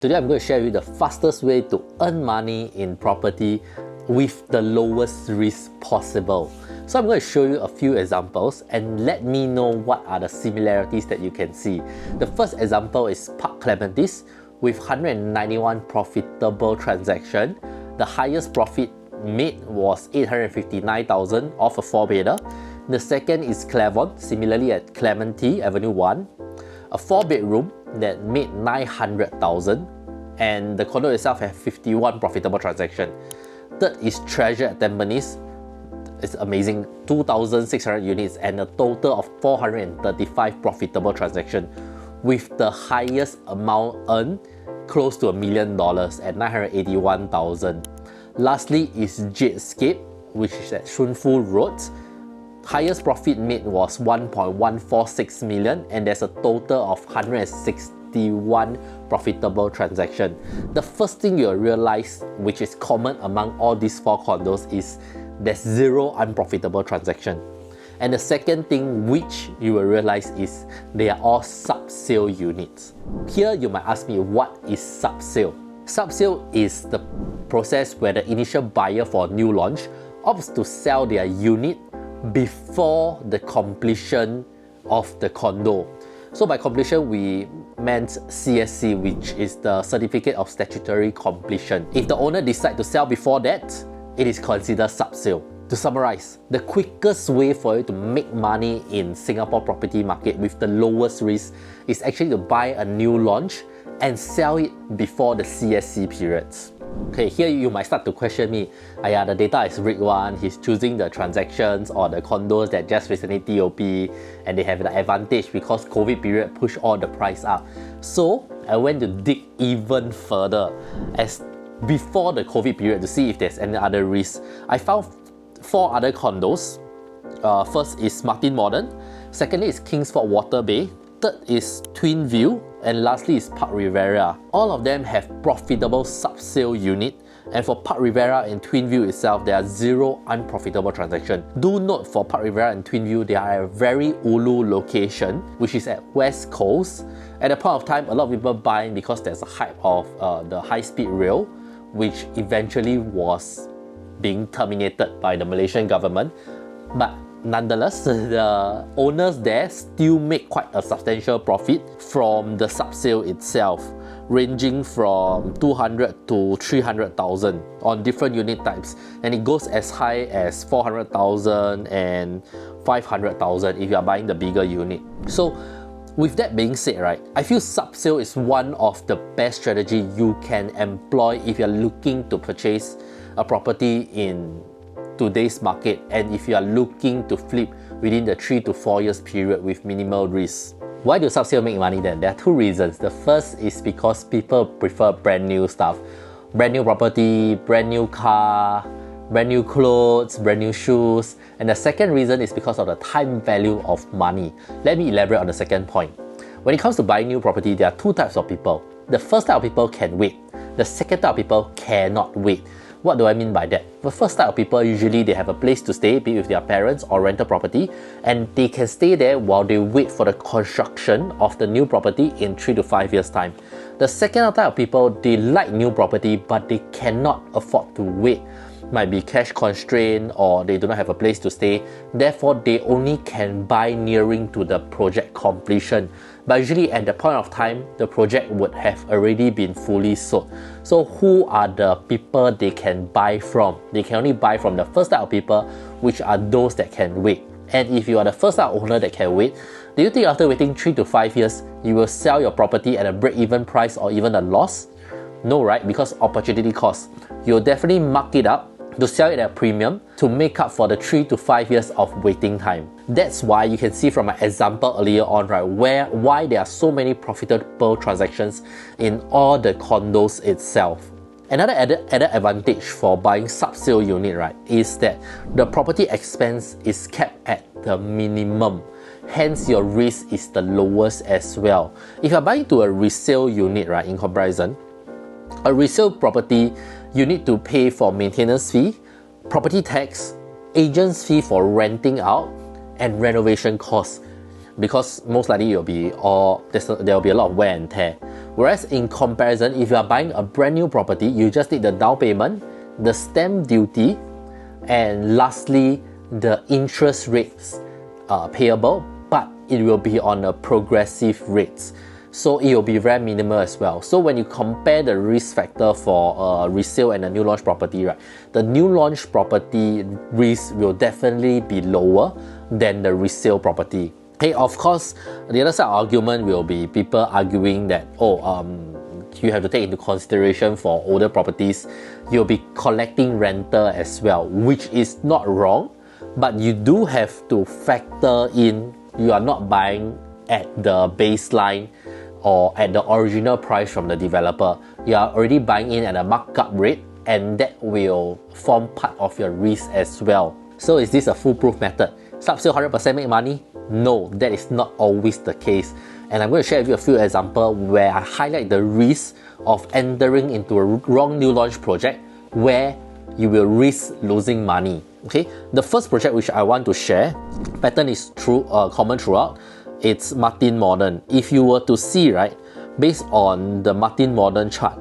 Today I'm going to share with you the fastest way to earn money in property with the lowest risk possible. So I'm going to show you a few examples and let me know what are the similarities that you can see. The first example is Park Clementi's with 191 profitable transaction. The highest profit made was 859,000 off a 4-bedder. The second is Clavon, similarly at Clementi Avenue 1, a 4-bedroom that made 900,000, and the condo itself has 51 profitable transactions. Third is Treasure at Tampines. It's amazing, 2,600 units and a total of 435 profitable transactions, with the highest amount earned close to $1 million at 981,000. Lastly is Jadescape, which is at Shunfu Road. Highest profit made was 1.146 million and there's a total of 161 profitable transactions. The first thing you'll realize, which is common among all these 4 condos, is there's 0 unprofitable transaction. And the second thing which you will realize is they are all subsale units. Here you might ask me, what is subsale? Subsale is the process where the initial buyer for a new launch opts to sell their unit before the completion of the condo. So by completion, we meant CSC, which is the Certificate of Statutory Completion. If the owner decides to sell before that, it is considered subsale. To summarize, the quickest way for you to make money in Singapore property market with the lowest risk is actually to buy a new launch and sell it before the CSC periods. Okay, here you might start to question me, the data is rigged one, he's choosing the transactions or the condos that just recently TOP and they have the advantage because COVID period pushed all the price up. So I went to dig even further as before the COVID period to see if there's any other risk. I found 4 other condos. First is Martin Modern, secondly is Kingsford Water Bay, third is Twin View, and lastly is Park Rivera. All of them have profitable subsale unit, and for Park Rivera and Twin View itself, there are 0 unprofitable transactions. Do note for Park Rivera and Twin View, they are at a very ulu location, which is at West Coast. At the point of time, a lot of people buying because there's a hype of the high-speed rail, which eventually was being terminated by the Malaysian government. But nonetheless, the owners there still make quite a substantial profit from the subsale itself, ranging from 200 to 300,000 on different unit types, and it goes as high as 400,000 and 500,000 if you are buying the bigger unit. So with that being said, right, I feel subsale is one of the best strategy you can employ if you're looking to purchase a property in today's market, and if you are looking to flip within the 3 to 4 years period with minimal risk. Why do subsale make money then? There are 2 reasons. The first is because people prefer brand new stuff. Brand new property, brand new car, brand new clothes, brand new shoes. And the second reason is because of the time value of money. Let me elaborate on the second point. When it comes to buying new property, there are 2 types of people. The first type of people can wait. The second type of people cannot wait. What do I mean by that? The first type of people, usually they have a place to stay, be it with their parents or rental property, and they can stay there while they wait for the construction of the new property in 3 to 5 years time. The second type of people, they like new property but they cannot afford to wait. Might be cash constraint or they do not have a place to stay, therefore they only can buy nearing to the project completion. But usually at the point of time, the project would have already been fully sold. So who are the people they can buy from? They can only buy from the first type of people, which are those that can wait. And if you are the first type owner that can wait, do you think after waiting 3 to 5 years, you will sell your property at a break-even price or even a loss? No, right? Because opportunity cost. You'll definitely mark it up to sell it at a premium to make up for the 3 to 5 years of waiting time. That's why you can see from my example earlier on, right, why there are so many profitable transactions in all the condos itself. Another added advantage for buying subsale unit, right, is that the property expense is kept at the minimum. Hence, your risk is the lowest as well. If you're buying to a resale unit, right, in comparison, a resale property, you need to pay for maintenance fee, property tax, agent's fee for renting out, and renovation costs. because most likely there will be a lot of wear and tear. Whereas in comparison, if you are buying a brand new property, you just need the down payment, the stamp duty, and lastly, the interest rates payable, but it will be on a progressive rates. So it will be very minimal as well. So when you compare the risk factor for a resale and a new launch property, right, the new launch property risk will definitely be lower than the resale property. Okay, of course, the other side of argument will be people arguing that, you have to take into consideration for older properties, you'll be collecting rental as well, which is not wrong, but you do have to factor in you are not buying at the baseline or at the original price from the developer. You are already buying in at a markup rate, and that will form part of your risk as well. So is this a foolproof method? Subsale 100% make money? No, that is not always the case. And I'm going to share with you a few examples where I highlight the risk of entering into a wrong new launch project where you will risk losing money. Okay, the first project which I want to share, pattern is common throughout. It's Martin Modern. If you were to see, right, based on the Martin Modern chart,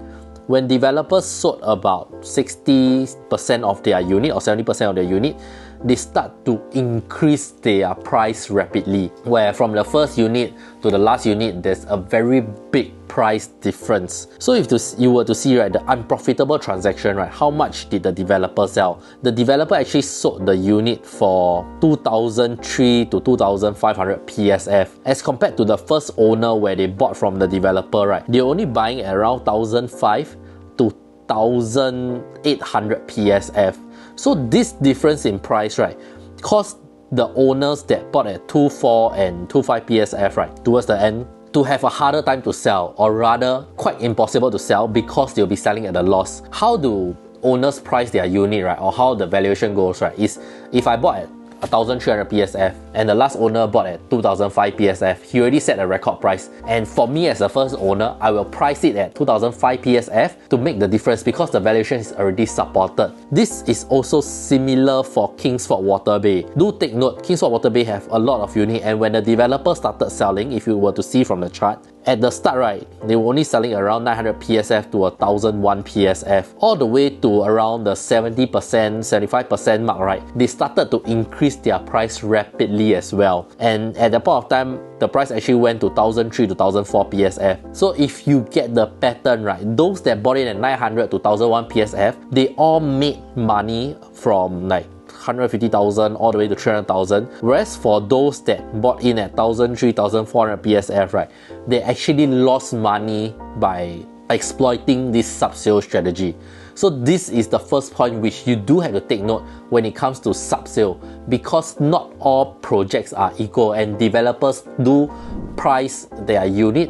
when developers sold about 60% of their unit or 70% of their unit, they start to increase their price rapidly. Where from the first unit to the last unit, there's a very big price difference. So if you were to see, right, the unprofitable transaction, right, how much did the developer sell? The developer actually sold the unit for 2,003 to 2,500 PSF, as compared to the first owner where they bought from the developer, right, they're only buying at around 1,005 to 1,800 PSF. So this difference in price, right, caused the owners that bought at 2.4 and 2.5 PSF, right, towards the end, to have a harder time to sell, or rather quite impossible to sell because they'll be selling at a loss. How do owners price their unit, right, or how the valuation goes, right, is if I bought at 1,300 PSF and the last owner bought at 2,005 PSF, he already set a record price. And for me as the first owner, I will price it at 2,005 PSF to make the difference because the valuation is already supported. This is also similar for Kingsford Water Bay. Do take note, Kingsford Water Bay have a lot of units, and when the developer started selling, if you were to see from the chart, at the start, right, they were only selling around 900 PSF to 1,001 PSF, all the way to around the 70%, 75% mark, right, they started to increase their price rapidly as well. And at that point of time, the price actually went to 1,003 to 1,004 PSF. So if you get the pattern, right, those that bought in at 900 to 1,001 PSF, they all made money from like 150,000 all the way to 300,000. Whereas for those that bought in at 1,003, 1,400 PSF, right, they actually lost money by exploiting this subsale strategy. So this is the first point which you do have to take note when it comes to subsale, because not all projects are equal, and developers do price their unit,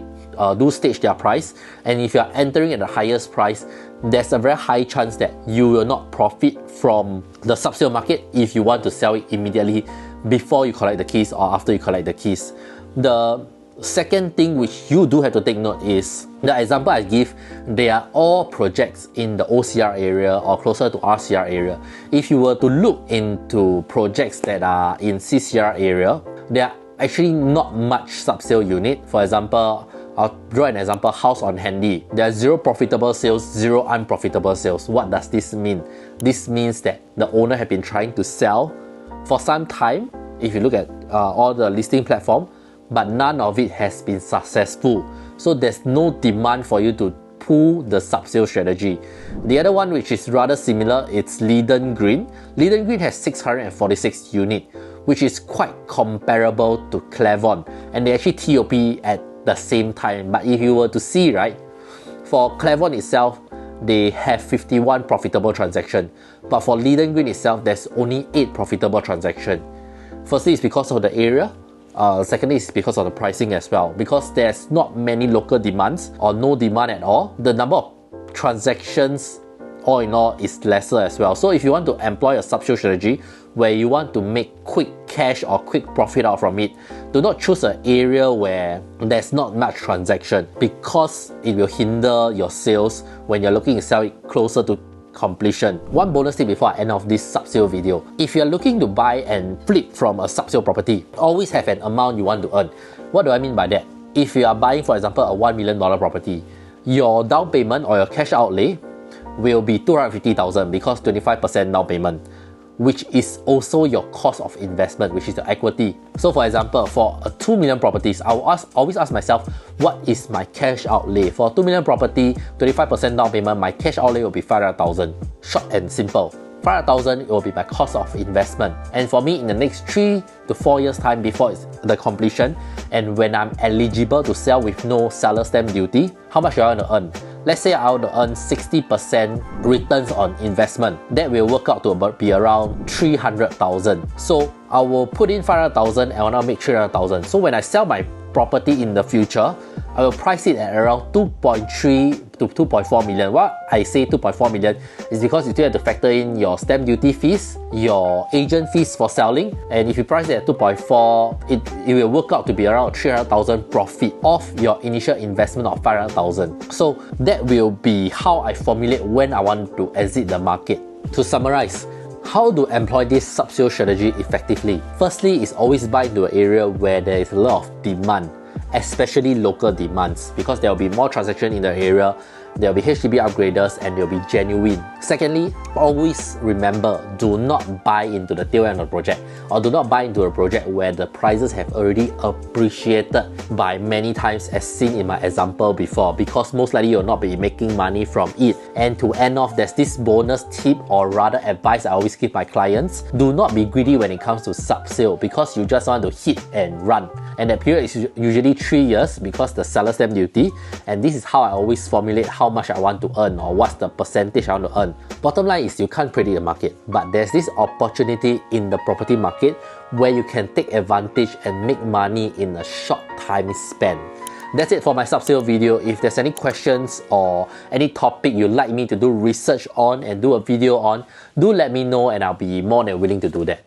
do stage their price, and if you are entering at the highest price, there's a very high chance that you will not profit from the subsale market if you want to sell it immediately before you collect the keys or after you collect the keys. The second thing which you do have to take note is the example I give, they are all projects in the OCR area or closer to RCR area. If you were to look into projects that are in CCR area, there are actually not much subsale unit. For example, I'll draw an example, House on Handy. There are 0 profitable sales, 0 unprofitable sales. What does this mean? This means that the owner have been trying to sell for some time, if you look at all the listing platform, but none of it has been successful. So there's no demand for you to pull the subsale strategy. The other one which is rather similar, it's Leiden Green. Leiden Green has 646 units, which is quite comparable to Clavon, and they actually TOP at the same time. But if you were to see, right, for Clavon itself, they have 51 profitable transactions, but for Leiden Green itself, there's only 8 profitable transactions. Firstly, it's because of the area. Secondly, it's because of the pricing as well. Because there's not many local demands or no demand at all, the number of transactions all in all is lesser as well. So if you want to employ a subsale strategy where you want to make quick cash or quick profit out from it, do not choose an area where there's not much transaction, because it will hinder your sales when you're looking to sell it closer to completion. One bonus tip before I end off this subsale video. If you're looking to buy and flip from a subsale property, always have an amount you want to earn. What do I mean by that? if you are buying, for example, a $1 million property, your down payment or your cash outlay will be 250,000 because 25% down payment, which is also your cost of investment, which is the equity. So for example, for a 2 million properties, I will always ask myself, what is my cash outlay? For a 2 million property, 25% down payment, my cash outlay will be 500,000. Short and simple. 500,000 will be my cost of investment. And for me, in the next 3 to 4 years time before it's the completion, and when I'm eligible to sell with no seller stamp duty, how much do I want to earn? Let's say I want to earn 60% returns on investment. That will work out to be around 300,000. So I will put in 500,000 and I want to make 300,000. So when I sell my property in the future, I will price it at around 2.3 to 2.4 million. Why I say 2.4 million is because you still have to factor in your stamp duty fees, your agent fees for selling, and if you price it at 2.4, it will work out to be around 300,000 profit off your initial investment of 500,000. So that will be how I formulate when I want to exit the market. To summarize, how to employ this subsale strategy effectively? Firstly, is always buy into an area where there is a lot of demand, especially local demands, because there will be more transaction in the area, there will be HDB upgraders, and they'll be genuine. Secondly, always remember, do not buy into the tail end of the project, or do not buy into a project where the prices have already appreciated by many times as seen in my example before, because most likely you'll not be making money from it. And to end off, there's this bonus tip, or rather advice I always give my clients: do not be greedy when it comes to subsale, because you just want to hit and run. And that period is usually 3 years because the seller stamp duty, and this is how I always formulate how much I want to earn, or what's the percentage I want to earn. Bottom line is, you can't predict the market, but there's this opportunity in the property market where you can take advantage and make money in a short time span. That's it for my subsale video. If there's any questions or any topic you'd like me to do research on and do a video on, do let me know and I'll be more than willing to do that.